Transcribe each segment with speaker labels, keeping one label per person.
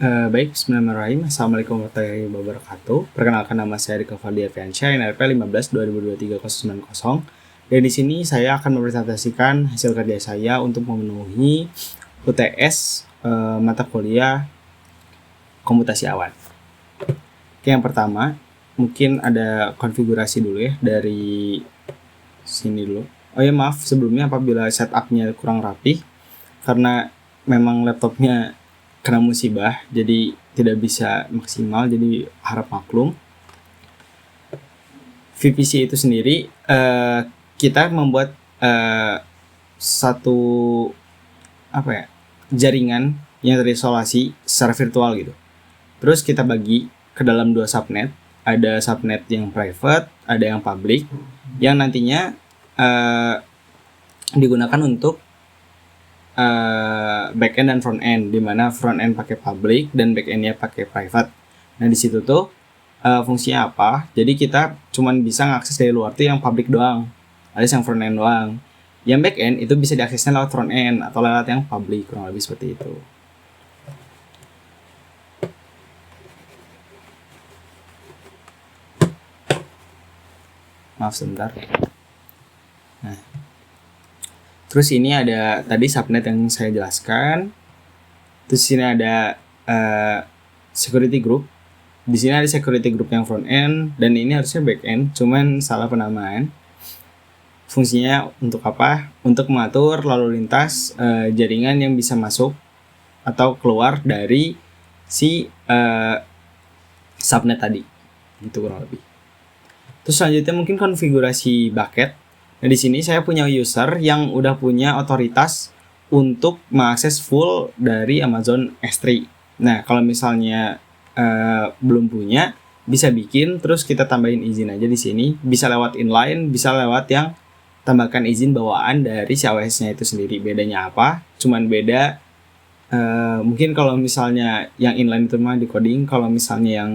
Speaker 1: Baik, bismillahirrahmanirrahim. Assalamualaikum warahmatullahi wabarakatuh. Perkenalkan, nama saya Riko Fardi Arfiansyah, NRP 15 2023 Dan di sini saya akan mempresentasikan hasil kerja saya untuk memenuhi UTS mata kuliah komputasi awan. Oke, yang pertama, mungkin ada konfigurasi dulu ya dari sini dulu. Oh ya, maaf sebelumnya apabila setupnya kurang rapi, karena memang laptopnya kena musibah, jadi tidak bisa maksimal, jadi harap maklum. VPC itu sendiri kita membuat satu jaringan yang terisolasi secara virtual gitu. Terus kita bagi ke dalam 2 subnet. Ada subnet yang private, ada yang public, yang nantinya digunakan untuk backend dan frontend, di mana frontend pakai public dan backendnya pakai private. Nah di situ tuh fungsinya apa? Jadi kita cuman bisa ngakses dari luar tuh yang public doang, alias yang frontend doang. Yang backend itu bisa diaksesnya lewat frontend atau lewat yang public, kurang lebih seperti itu. Maaf sebentar. Nah, terus ini ada tadi subnet yang saya jelaskan. Terus sini ada security group. Di sini ada security group yang front end dan ini harusnya back end, cuman salah penamaan. Fungsinya untuk apa? Untuk mengatur lalu lintas jaringan yang bisa masuk atau keluar dari si subnet tadi. Gitu kurang lebih. Terus selanjutnya mungkin konfigurasi bucket. Nah, di sini saya punya user yang udah punya otoritas untuk mengakses full dari Amazon S3. Nah, kalau misalnya belum punya, bisa bikin terus kita tambahin izin aja di sini. Bisa lewat inline, bisa lewat yang tambahkan izin bawaan dari si AWS-nya itu sendiri. Bedanya apa? Cuman beda mungkin kalau misalnya yang inline itu mah di coding, kalau misalnya yang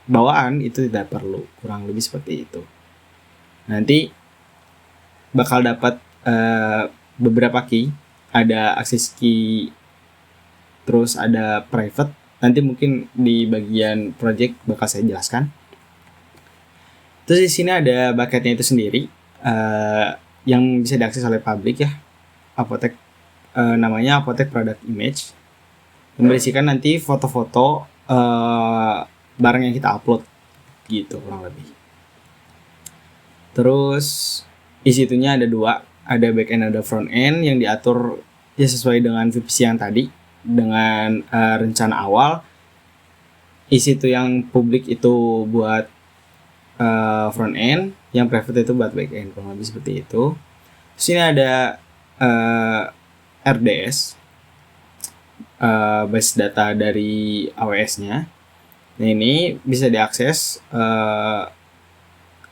Speaker 1: bawaan itu tidak perlu, kurang lebih seperti itu. Nanti bakal dapat beberapa key, ada access key, terus ada private. Nanti mungkin di bagian project bakal saya jelaskan. Terus di sini ada bucketnya itu sendiri yang bisa diakses oleh public ya, Apotek namanya Apotek Product Image, memberisikan nanti foto-foto barang yang kita upload gitu kurang lebih. Terus isitunya ada 2, ada back end ada front end yang diatur ya sesuai dengan VPC yang tadi dengan rencana awal. Isi itu yang publik itu buat front end, yang private itu buat back end, kurang lebih seperti itu. Di sini ada RDS, base data dari AWS-nya. Nah ini bisa diakses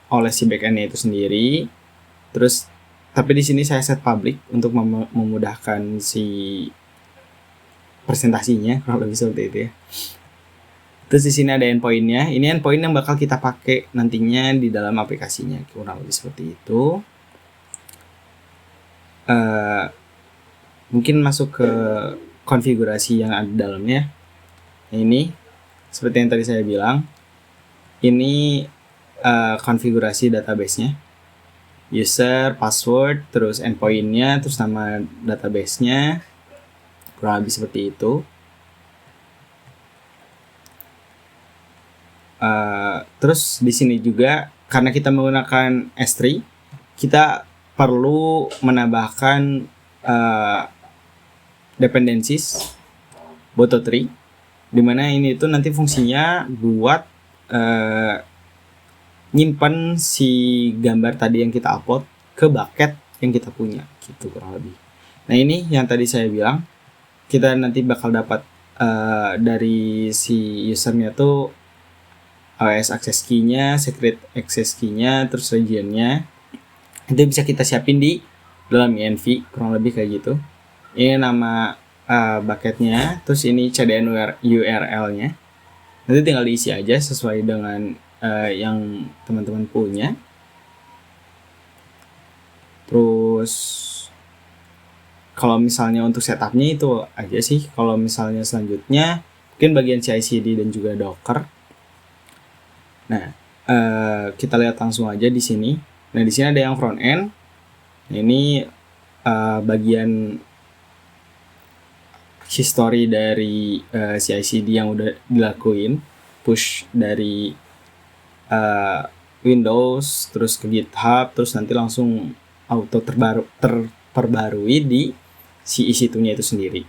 Speaker 1: oleh si backend-nya itu sendiri. Terus tapi di sini saya set public untuk memudahkan si presentasinya, kurang lebih seperti itu ya. Terus di sini ada endpoint-nya. Ini endpoint yang bakal kita pakai nantinya di dalam aplikasinya, kurang lebih seperti itu. Mungkin masuk ke konfigurasi yang ada di dalamnya. Nah, ini seperti yang tadi saya bilang, ini konfigurasi database-nya, user, password, terus endpoint-nya, terus nama database-nya, kurang lebih seperti itu. Terus di sini juga karena kita menggunakan S3, kita perlu menambahkan dependencies Boto3, dimana ini itu nanti fungsinya buat nyimpan si gambar tadi yang kita upload ke bucket yang kita punya gitu kurang lebih. Nah ini yang tadi saya bilang, kita nanti bakal dapat dari si usernya tuh AWS access key-nya, secret access key-nya, terus region-nya. Itu bisa kita siapin di dalam env, kurang lebih kayak gitu. Ini nama bucketnya, terus ini CDN URL-nya. Nanti tinggal diisi aja sesuai dengan yang teman-teman punya. Terus kalau misalnya untuk setupnya itu aja sih. Kalau misalnya selanjutnya mungkin bagian CI/CD dan juga Docker. Nah, kita lihat langsung aja di sini. Nah, di sini ada yang front end. Nah, ini bagian history dari CI/CD yang udah dilakuin, push dari Windows terus ke GitHub, terus nanti langsung auto terperbarui di si EC2-nya itu sendiri.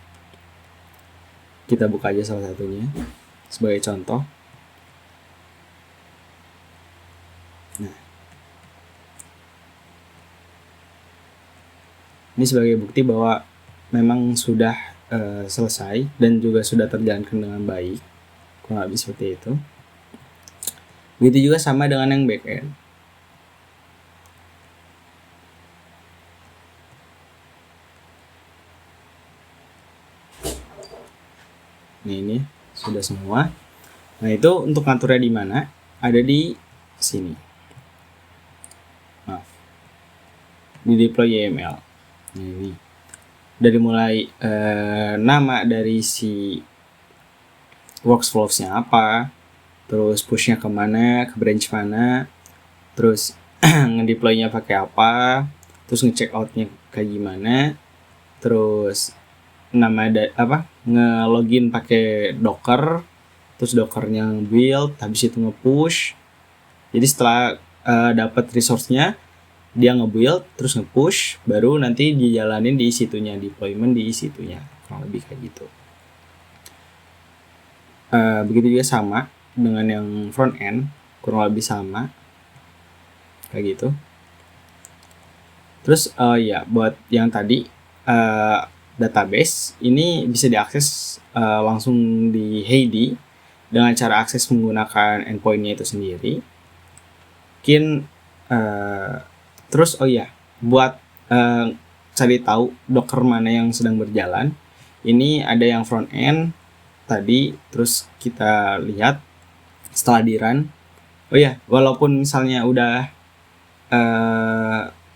Speaker 1: Kita buka aja salah satunya sebagai contoh. Nah, ini sebagai bukti bahwa memang sudah selesai dan juga sudah terjalankan dengan baik, kurang lebih seperti itu. Begitu juga sama dengan yang backend. Nah, ini sudah semua. Nah, itu untuk ngaturnya di mana? Ada di sini. Maaf. Di deploy YML. Nah, ini. Dari mulai nama dari si workflows-nya apa, terus push-nya kemana, ke branch mana, terus ngedeploy-nya pakai apa, terus ngecek out-nya kayak gimana, terus nama ngelogin pakai Docker, terus Dockernya build, habis itu nge-push. Jadi setelah dapat resource-nya, dia nge-build, terus nge-push, baru nanti dijalanin di EC2-nya, deployment di EC2-nya, kurang lebih kayak gitu. Begitu juga sama dengan yang front end, kurang lebih sama kayak gitu. Terus ya buat yang tadi database ini bisa diakses langsung di Heidi dengan cara akses menggunakan endpoint-nya itu sendiri. Mungkin terus buat cari tahu Docker mana yang sedang berjalan, ini ada yang front end tadi, terus kita lihat setelah di run. Walaupun misalnya udah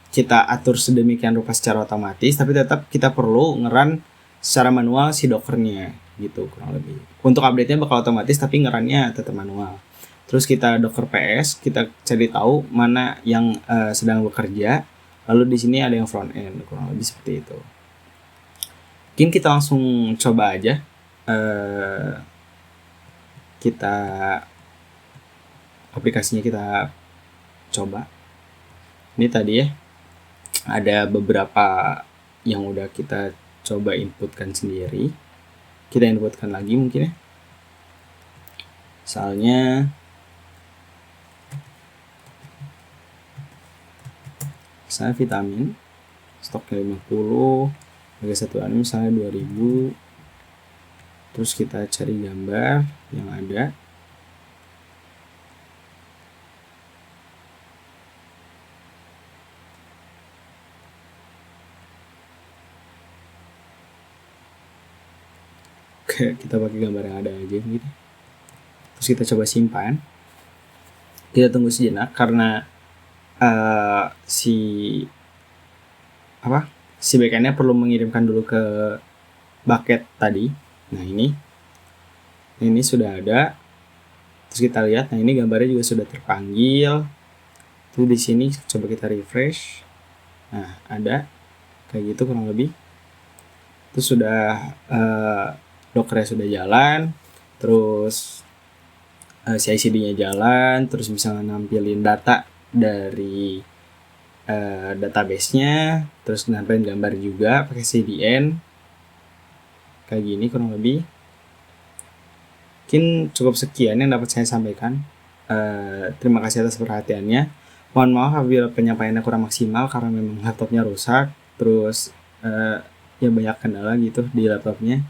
Speaker 1: kita atur sedemikian rupa secara otomatis, tapi tetap kita perlu nge-run secara manual si Dockernya gitu, kurang lebih. Untuk update-nya bakal otomatis, tapi nge-run-nya tetap manual. Terus kita Docker PS, kita cari tahu mana yang sedang bekerja. Lalu di sini ada yang front end, kurang lebih seperti itu. Mungkin kita langsung coba aja. Kita aplikasinya kita coba. Ini tadi ya, ada beberapa yang udah kita coba inputkan sendiri. Kita inputkan lagi mungkin ya. Misalnya vitamin stoknya 50, harga satuannya misalnya 2000. Terus kita cari gambar yang ada. Oke, kita pakai gambar yang ada aja gitu. Terus kita coba simpan. Kita tunggu sejenak karena si backendnya perlu mengirimkan dulu ke bucket tadi. Nah, ini sudah ada. Terus kita lihat, nah ini gambarnya juga sudah terpanggil. Tuh di sini coba kita refresh. Nah, ada kayak gitu kurang lebih. Terus sudah Dockernya sudah jalan, terus CI/CD-nya jalan, terus bisa nampilin data dari database-nya, terus nampilin gambar juga pakai CDN kayak gini kurang lebih. Mungkin cukup sekian yang dapat saya sampaikan. Terima kasih atas perhatiannya. Mohon maaf apabila penyampaiannya kurang maksimal karena memang laptopnya rusak, terus ya banyak kendala gitu di laptopnya.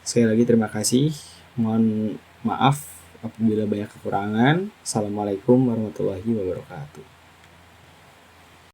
Speaker 1: Sekali lagi terima kasih. Mohon maaf apabila banyak kekurangan. Assalamualaikum warahmatullahi wabarakatuh.